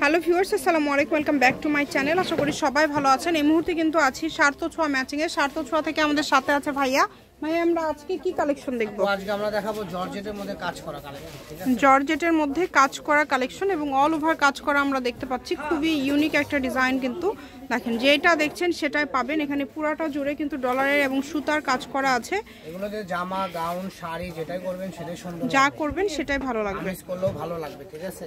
Hello viewers, আসসালামু আলাইকুম, welcome back to my channel. আশা করি সবাই ভালো আছেন। এই মুহূর্তে কিন্তু আছি সার্থ ছোঁয়া ম্যাচিংয়ে। সার্থ ছোঁয়া থেকে আমাদের সাথে আছে ভাইয়া। আমরা আজকে কি কালেকশন দেখবো? আজকে আমরা দেখাবো জর্জেটের মধ্যে কাজ করা কালেকশন। ঠিক আছে, জর্জেটের মধ্যে কাজ করা কালেকশন এবং অল ওভার কাজ করা আমরা দেখতে পাচ্ছি। খুবই ইউনিক একটা ডিজাইন কিন্তু দেখেন, যেটা দেখছেন সেটাই পাবেন। এখানে পুরাটা জুড়ে কিন্তু ডলারের এবং সুতার কাজ করা আছে। এগুলোতে জামা, গাউন, শাড়ি যেটাই করবেন সেটাই সুন্দর, যা করবেন সেটাই ভালো লাগবে, মিস করলেও ভালো লাগবে। ঠিক আছে,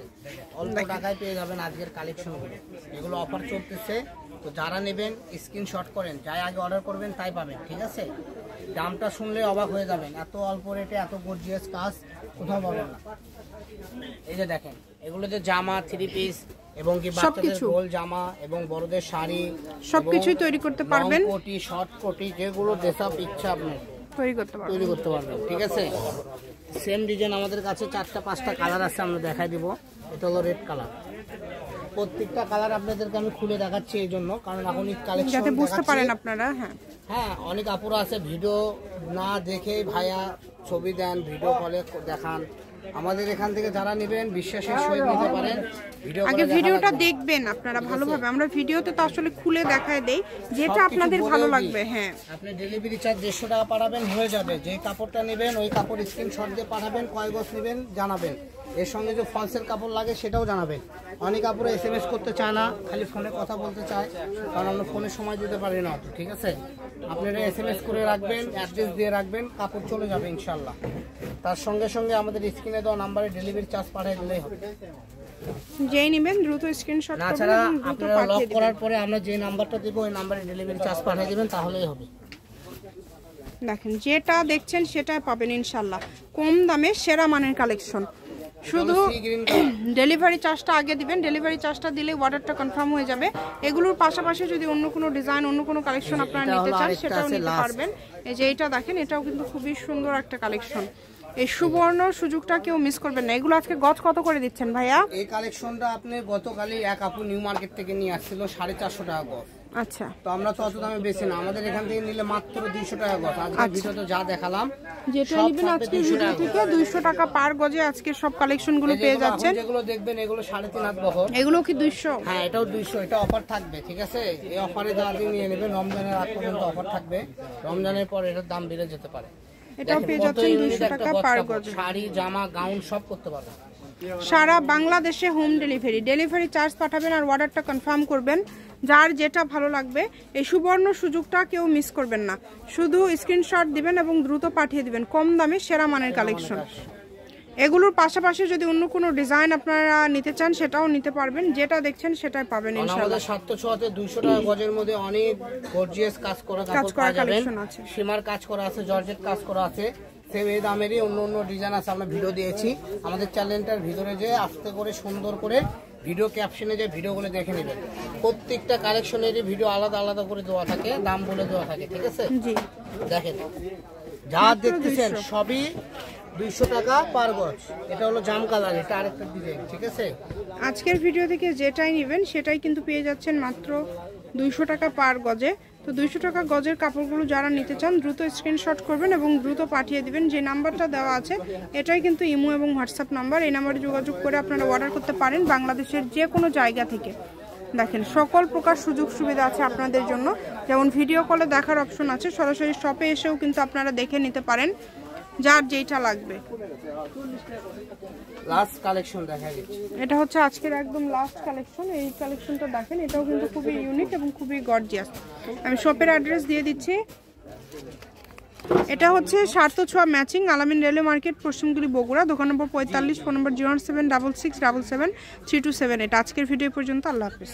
অল্প টাকায় পেয়ে যাবেন আজকের কালেকশনগুলো। এগুলো অফার চলতেছে, তো যারা নেবেন স্ক্রিনশট করেন, যাই আগে অর্ডার করবেন তাই পাবেন। ঠিক আছে, দামটা শুনলে অবাক হয়ে যাবেন, এত অল্প রেটে এত গর্জিয়াস কাজ কোথাও পাবেন না। এই যে দেখেন, এগুলোতে জামা, থ্রি পিস এবং কি বাচ্চাদের গোল জামা এবং বড়দের শাড়ি সবকিছুই তৈরি করতে পারবেন। কোটি, শর্ট কোটি, যেগুলো যেসব ইচ্ছা আপনি তৈরি করতে পারবেন। ঠিক আছে, সেম ডিজাইন আমাদের কাছে 4-5টা কালার আছে, আমরা দেখাই দিব। এটা হলো রেড কালার। প্রত্যেকটা কালার আপনাদেরকে আমি খুলে দেখাচ্ছি এই জন্য, কারণ এখন কালেকশন যাতে বুঝতে পারেন আপনারা। হ্যাঁ, অনেক আপুরা আছে ভিডিও না দেখে ভাইয়া ছবি দেন, ভিডিও কলে দেখান। আমাদের এখান থেকে যারা নেবেন বিশ্বাসের সহিত নিতে পারেন। আগে ভিডিওটা দেখবেন আপনারা ভালোভাবে। আমরা ভিডিওতে তো আসলে খুলে দেখায় দেই যেটা আপনাদের ভালো লাগবে। হ্যাঁ, আপনি ডেলিভারি চার্জ 150 টাকা পাঠাবেন, হয়ে যাবে। যে কাপড়টা নেবেন ওই কাপড় স্ক্রিনশট দিয়ে পাঠাবেন, কয় গজ নেবেন জানাবেন। এর সঙ্গে যে ফলসের কাপড় লাগে সেটাও জানাবেন। অনেক কাপড়ে SMS করতে চায় না, খালি ফোনে কথা বলতে চায়, কারণ আমরা ফোনে সময় দিতে পারি না। ঠিক আছে, আপনারা SMS করে রাখবেন, অ্যাড্রেস দিয়ে রাখবেন, কাপড় চলে যাবে ইনশাল্লাহ। তার সঙ্গে সঙ্গে আমাদের স্ক্রিনে দেওয়া নাম্বারে ডেলিভারি চার্জ পাঠিয়ে দিলেই হবে। যেই নেবেন দ্রুত স্ক্রিনশট করবেন। তাছাড়া আপনারা লক করার পরে আমরা যে নাম্বারটা দেব ওই নাম্বারে ডেলিভারি চার্জ পাঠিয়ে দিবেন, তাহলেই হবে। দেখেন, যেটা দেখছেন সেটাই পাবেন ইনশাল্লাহ। কম দামে সেরা মানের কালেকশন। শুধু ডেলিভারি চার্জটা আগে দিবেন, ডেলিভারি চার্জটা দিলে অর্ডারটা কনফার্ম হয়ে যাবে। এগুলোর পাশাপাশি যদি অন্য কোনো ডিজাইন, অন্য কোনো কালেকশন আপনারা নিতে চান সেটাও নিতে পারবেন। এই যে এটা দেখেন, এটাও কিন্তু খুবই সুন্দর একটা কালেকশন। এই সুবর্ণ সুযোগটা কেউ মিস করবেন না। এগুলো আজকে গজ কত করে দিচ্ছেন ভাইয়া? এই কালেকশনটা আপনি গতকালই এক আপু নিউ মার্কেট থেকে নিয়ে আসছিল 450 টাকা গজ। আচ্ছা, তো আমরা তো অত দামে বেশি না, আমাদের এখান থেকে নিলে মাত্র 200 টাকা গজ। আজকে ভিডিওতে যা দেখালাম, যেটা নেবেন আজকে ভিডিও থেকে 200 টাকা পার গজে আজকে সব কালেকশনগুলো পেয়ে যাচ্ছেন। যেগুলো দেখবেন এগুলো 3.5 হাত বহর, এগুলো কি 200? হ্যাঁ, এটাও 200। এটা অফার থাকবে। ঠিক আছে, এই অফারে যারা নিয়ে নেবেন, রমজানের আগ পর্যন্ত অফার থাকবে। রমজানের পর এটার দাম বেড়ে যেতে পারে। এটাও পেয়ে যাচ্ছেন 200 টাকা পার গজে। শাড়ি, জামা, গাউন সব করতে পারবেন। সারা বাংলাদেশে হোম ডেলিভারি। ডেলিভারি চার্জ পাঠাবেন আর অর্ডারটা কনফার্ম করবেন। যার যেটা ভালো লাগবে, এই সুবর্ণ সুযোগটা কেউ মিস করবেন না। শুধু স্ক্রিনশট দিবেন এবং দ্রুত পাঠিয়ে দিবেন। কম দামে সেরা মানের কালেকশন। এগুলোর পাশাপাশি যদি অন্য কোনো ডিজাইন আপনারা নিতে চান সেটাও নিতে পারবেন। যেটা দেখছেন সেটাই পাবেন ইনশাআল্লাহ। আমাদের 700 তে 200 টাকা গজের মধ্যে অনেক গর্জিয়াস কাজ করা কালেকশন আছে। সীমার কাজ করা আছে, জর্জেট কাজ করা আছে। সেম এই দামেরই অন্য ডিজাইন আছে, আমরা ভিডিও দিয়েছি। আমাদের চ্যানেলটার ভিতরে যে আস্তে করে সুন্দর করে ভিডিও ক্যাপশনে যে ভিডিওগুলো দেখে নেবেন। প্রত্যেকটা কালেকশনেরই ভিডিও আলাদা আলাদা করে দেওয়া থাকে, দাম বলে দেওয়া থাকে। ঠিক আছে, দেখেন যা দেখতেছেন সবই 200 টাকা পার গজ। এটা হলো জাম কালার, এটা আরেকটা ডিজাইন। ঠিক আছে, আজকের ভিডিও থেকে যেটাই নেবেন সেটাই কিন্তু পেয়ে যাচ্ছেন মাত্র 200 টাকা পার গজে। তো 200 টাকা গজের কাপড়গুলো যারা নিতে চান দ্রুত স্ক্রিনশট করবেন এবং দ্রুত পাঠিয়ে দিবেন। যে নাম্বারটা দেওয়া আছে এটাই কিন্তু ইমো এবং হোয়াটসঅ্যাপ নাম্বার। এই নাম্বারে যোগাযোগ করে আপনারা অর্ডার করতে পারেন বাংলাদেশের যে কোনো জায়গা থেকে। দেখেন, সকল প্রকার সুযোগ সুবিধা আছে আপনাদের জন্য। যেমন ভিডিও কলে দেখার অপশন আছে, সরাসরি শপে এসেও কিন্তু আপনারা দেখে নিতে পারেন যার যেটা লাগবে। লাস্ট কালেকশন দেখা যাচ্ছে, এটা হচ্ছে আজকের একদম লাস্ট কালেকশন। এই কালেকশনটা দেখেন, এটাও কিন্তু খুবই ইউনিক এবং খুবই গর্জিয়াস। আমি শপের অ্যাড্রেস দিয়ে দিচ্ছি। এটা হচ্ছে সার্থ ছোঁয়া ম্যাচিং, আলামিন রেলওয়ে মার্কেট, পশ্চিমগুলি, বগুড়া। দোকান নম্বর 45, ফোন নম্বর 076777327। এটা আজকের ভিডিও পর্যন্ত। আল্লাহ হাফেজ।